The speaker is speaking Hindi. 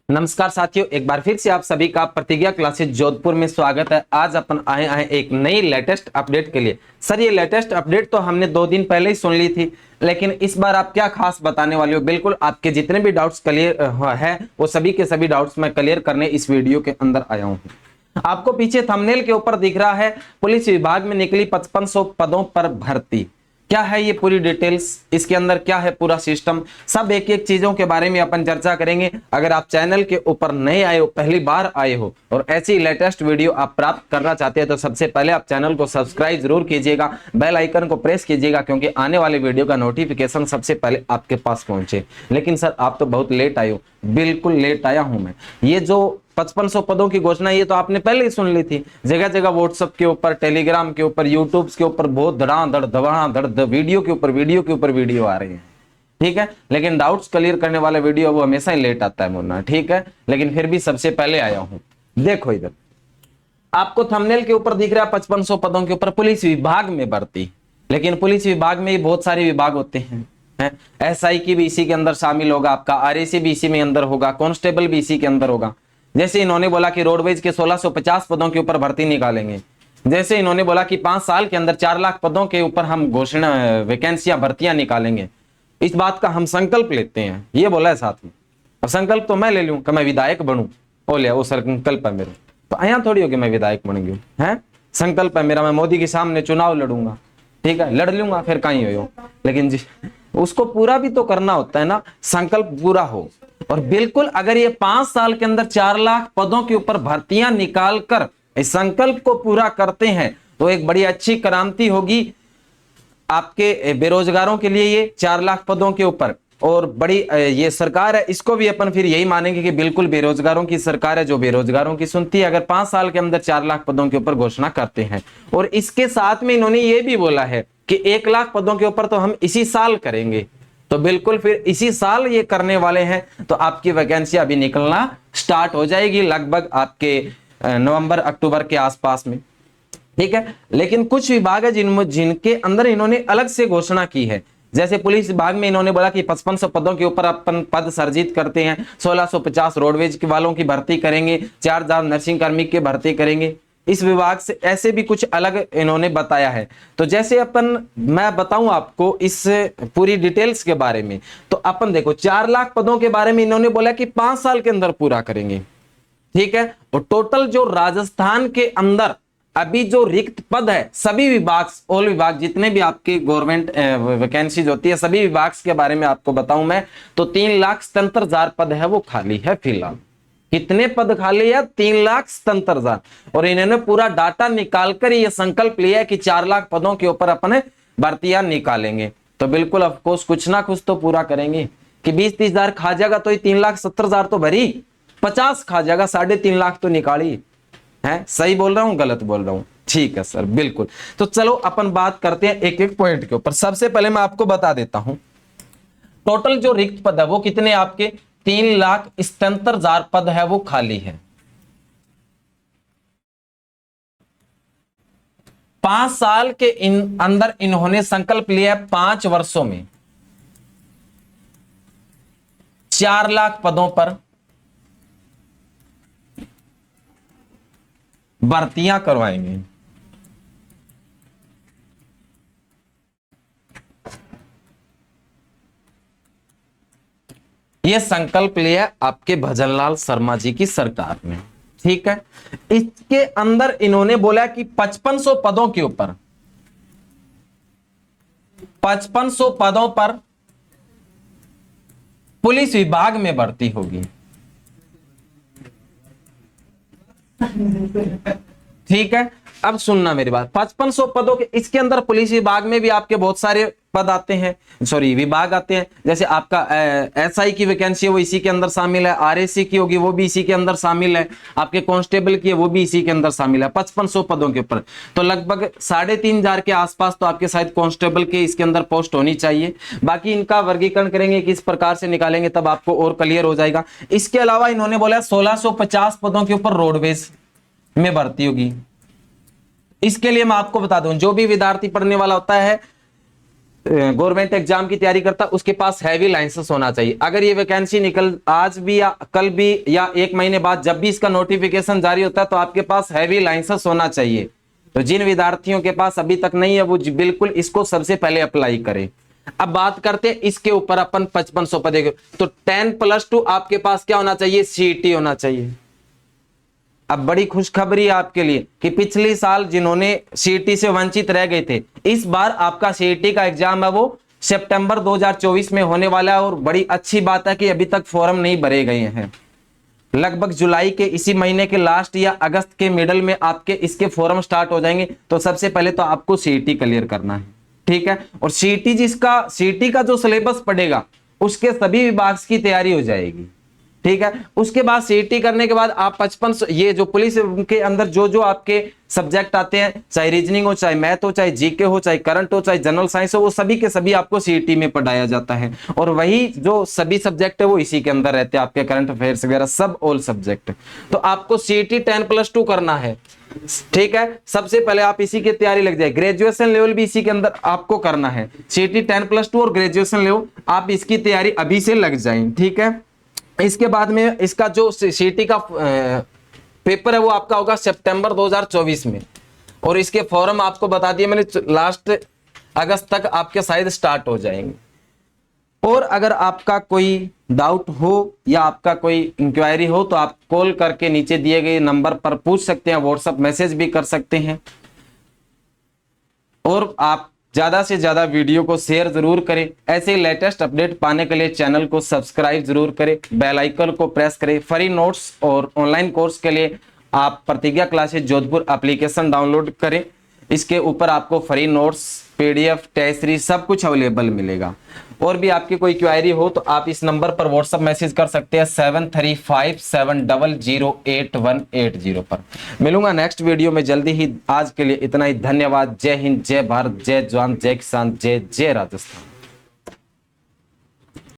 नमस्कार साथियों, एक बार फिर से आप सभी का प्रतिज्ञा क्लासेस जोधपुर में स्वागत है। आज अपन आए एक नई लेटेस्ट अपडेट के लिए। सर, ये लेटेस्ट अपडेट तो हमने 2 दिन पहले ही सुन ली थी, लेकिन इस बार आप क्या खास बताने वाले हो? बिल्कुल आपके जितने भी डाउट्स क्लियर है वो सभी के सभी डाउट्स मैं क्लियर करने इस वीडियो के अंदर आया हूँ। आपको पीछे थंबनेल के ऊपर दिख रहा है पुलिस विभाग में निकली 5500 पदों पर भर्ती। क्या है ये पूरी डिटेल्स, इसके अंदर क्या है पूरा सिस्टम, सब एक एक चीजों के बारे में अपन चर्चा करेंगे। अगर आप चैनल के ऊपर नए आए हो, पहली बार आए हो और ऐसी लेटेस्ट वीडियो आप प्राप्त करना चाहते हैं तो सबसे पहले आप चैनल को सब्सक्राइब जरूर कीजिएगा, बेल आइकन को प्रेस कीजिएगा, क्योंकि आने वाले वीडियो का नोटिफिकेशन सबसे पहले आपके पास पहुंचे। लेकिन सर, आप तो बहुत लेट आए हो। बिल्कुल लेट आया हूं मैं। ये जो 5500 पदों की घोषणा, ये तो आपने पहले ही सुन ली थी। जगह जगह व्हाट्सएप के ऊपर, टेलीग्राम के ऊपर, यूट्यूब के ऊपर बहुत धड़ाधड़ वीडियो के ऊपर वीडियो आ रही है। ठीक है, लेकिन डाउट्स क्लियर करने वाला वीडियो वो हमेशा ही लेट आता है मुन्ना। ठीक है, लेकिन फिर भी सबसे पहले आया हूं। देखो इधर आपको थंबनेल के ऊपर दिख रहा है 5500 पदों के ऊपर पुलिस विभाग में भर्ती। लेकिन पुलिस विभाग में बहुत सारे विभाग होते हैं। एसआई की भी इसी के अंदर शामिल होगा, आपका आरएसी भी इसी में अंदर होगा, कांस्टेबल भी इसी के अंदर होगा। जैसे इन्होंने बोला कि रोडवेज के 1650 पदों के ऊपर भर्ती निकालेंगे, जैसे इन्होंने बोला कि 5 साल के अंदर 4 लाख पदों के ऊपर हम घोषणा वैकेंसियां भर्तियां निकालेंगे, इस बात का हम संकल्प लेते हैं, ये बोला है साथ में। अब संकल्प तो मैं ले लूं कि मैं विधायक बनूं, बोले वो संकल्प है मेरा, तो यहाँ थोड़ी हो कि मैं विधायक बन गया है। संकल्प है मेरा, मैं मोदी के सामने चुनाव लड़ूंगा। ठीक है, लड़ लूंगा, फिर कहीं हो, लेकिन जी उसको पूरा भी तो करना होता है ना, संकल्प पूरा हो। और बिल्कुल अगर ये 5 साल के अंदर 4 लाख पदों के ऊपर भर्तियां निकालकर इस संकल्प को पूरा करते हैं तो एक बड़ी अच्छी क्रांति होगी आपके बेरोजगारों के लिए। ये 4 लाख पदों के ऊपर और बड़ी ये सरकार है, इसको भी अपन फिर यही मानेंगे कि बिल्कुल बेरोजगारों की सरकार है जो बेरोजगारों की सुनती है, अगर 5 साल के अंदर 4 लाख पदों के ऊपर घोषणा करते हैं। और इसके साथ में इन्होंने ये भी बोला है कि 1 लाख पदों के ऊपर तो हम इसी साल करेंगे, तो बिल्कुल फिर इसी साल ये करने वाले हैं, तो आपकी वैकेंसी अभी निकलना स्टार्ट हो जाएगी लगभग आपके नवंबर अक्टूबर के आसपास में। ठीक है, लेकिन कुछ विभाग है जिनके अंदर इन्होंने अलग से घोषणा की है। जैसे पुलिस विभाग में इन्होंने बोला कि 5500 पदों के ऊपर अपन पद सर्जित करते हैं, 1650 रोडवेज के वालों की भर्ती करेंगे, 4000 नर्सिंग कार्मिक की भर्ती करेंगे। इस विभाग से ऐसे भी कुछ अलग इन्होंने बताया है। तो जैसे मैं बताऊं आपको इस पूरी डिटेल्स के बारे में, तो अपन देखो 4 लाख पदों के बारे में इन्होंने बोला कि 5 साल के अंदर पूरा करेंगे। ठीक है, और टोटल जो राजस्थान के अंदर अभी जो रिक्त पद है, सभी विभाग, ऑल विभाग जितने भी आपके गवर्नमेंट वैकेंसीज होती है, सभी विभाग के बारे में आपको बताऊं मैं, तो 3,77,000 पद है वो खाली है फिलहाल। कितने पद खाली है? 3,77,000। और इन्होंने पूरा डाटा निकालकर ये संकल्प लिया है कि 4 लाख पदों के ऊपर अपने भर्तियां निकालेंगे। तो बिल्कुल ऑफकोर्स कुछ ना कुछ तो पूरा करेंगे कि 20-30 हजार खा जाएगा तो ये 3,70,000 तो भरी, 50 खा जाएगा, 3.5 लाख तो निकाली है। सही बोल रहा हूं, गलत बोल रहा हूं? ठीक है सर, बिल्कुल। तो चलो अपन बात करते हैं एक एक पॉइंट के ऊपर। सबसे पहले मैं आपको बता देता हूं टोटल जो रिक्त पद है वो कितने, आपके 3,77,000 पद है वो खाली है। 5 साल के अंदर इन्होंने संकल्प लिया है 5 वर्षों में 4 लाख पदों पर भर्तियां करवाएंगे। यह संकल्प लिया आपके भजनलाल शर्मा जी की सरकार ने। ठीक है, इसके अंदर इन्होंने बोला कि 5500 पदों के ऊपर 5500 पदों पर पुलिस विभाग में भर्ती होगी। ठीक है, अब सुनना मेरी बात। 5500 पदों के इसके अंदर पुलिस विभाग में भी आपके बहुत सारे पद आते हैं, सॉरी विभाग आते हैं। जैसे आपका एसआई की वैकेंसी है वो इसी के अंदर शामिल है, आरएसी की होगी वो भी इसी के अंदर शामिल है, आपके कांस्टेबल की है वो भी इसी के अंदर शामिल है। 5500 पदों के ऊपर तो लगभग 3,500 के आसपास तो आपके शायद कांस्टेबल के इसके अंदर पोस्ट होनी चाहिए। बाकी इनका वर्गीकरण करेंगे किस प्रकार से निकालेंगे तब आपको और क्लियर हो जाएगा। इसके अलावा इन्होंने बोला 1650 पदों के ऊपर रोडवेज में भर्ती होगी। इसके लिए मैं आपको बता दूं, जो भी विद्यार्थी पढ़ने वाला होता है गवर्नमेंट एग्जाम की तैयारी करता है उसके पास हैवी लाइसेंस होना चाहिए। अगर ये वैकेंसी निकल आज भी या कल भी या 1 महीने बाद जब भी इसका नोटिफिकेशन जारी होता है तो आपके पास हैवी लाइसेंस होना चाहिए। तो जिन विद्यार्थियों के पास अभी तक नहीं है वो बिल्कुल इसको सबसे पहले अप्लाई करें। अब बात करते हैं इसके ऊपर अपन 5500 पदे के, तो 10+2 आपके पास क्या होना चाहिए, सीईटी होना चाहिए। अब बड़ी खुशखबरी है आपके लिए कि पिछले साल जिन्होंने सीईटी से वंचित रह गए थे, इस बार आपका सीईटी का एग्जाम है वो सितंबर 2024 में होने वाला है। और बड़ी अच्छी बात है कि अभी तक फॉर्म नहीं भरे गए हैं। लगभग जुलाई के इसी महीने के लास्ट या अगस्त के मिडल में आपके इसके फॉर्म स्टार्ट हो जाएंगे। तो सबसे पहले तो आपको सीईटी क्लियर करना है, ठीक है। और सीईटी का जो सिलेबस पड़ेगा उसके सभी विभाग की तैयारी हो जाएगी, ठीक है। उसके बाद सीईटी करने के बाद आप 55 ये जो पुलिस के अंदर जो जो आपके सब्जेक्ट आते हैं, चाहे रीजनिंग हो, चाहे मैथ हो, चाहे जीके हो, चाहे करंट हो, चाहे जनरल साइंस हो, वो सभी के सभी आपको सीईटी में पढ़ाया जाता है। और वही जो सभी सब्जेक्ट है वो इसी के अंदर रहते हैं, आपके करंट अफेयर्स वगैरह सब ऑल सब्जेक्ट। तो आपको सीईटी 10+2 करना है, ठीक है। सबसे पहले आप इसी की तैयारी लग जाए। ग्रेजुएशन लेवल भी इसी के अंदर आपको करना है। सीईटी 10+2 और ग्रेजुएशन लेवल आप इसकी तैयारी अभी से लग जाए, ठीक है। इसके बाद में इसका जो सीईटी का पेपर है वो आपका होगा सितंबर 2024 में। और इसके फॉर्म आपको बता दिए मैंने, लास्ट अगस्त तक आपके शायद स्टार्ट हो जाएंगे। और अगर आपका कोई डाउट हो या आपका कोई इंक्वायरी हो तो आप कॉल करके नीचे दिए गए नंबर पर पूछ सकते हैं, व्हाट्सएप मैसेज भी कर सकते हैं। और आप ज्यादा से ज्यादा वीडियो को शेयर जरूर करें। ऐसे लेटेस्ट अपडेट पाने के लिए चैनल को सब्सक्राइब जरूर करें, बेल आइकन को प्रेस करें। फ्री नोट्स और ऑनलाइन कोर्स के लिए आप प्रतिज्ञा क्लासेस जोधपुर एप्लीकेशन डाउनलोड करें। इसके ऊपर आपको free notes, PDF, test series सब कुछ अवेलेबल मिलेगा। और भी आपकी कोई क्वेरी हो तो आप इस नंबर पर व्हाट्सएप मैसेज कर सकते हैं 7357008180 पर। मिलूंगा नेक्स्ट वीडियो में जल्दी ही। आज के लिए इतना ही, धन्यवाद। जय हिंद, जय भारत, जय जवान, जय किसान, जय जय राजस्थान।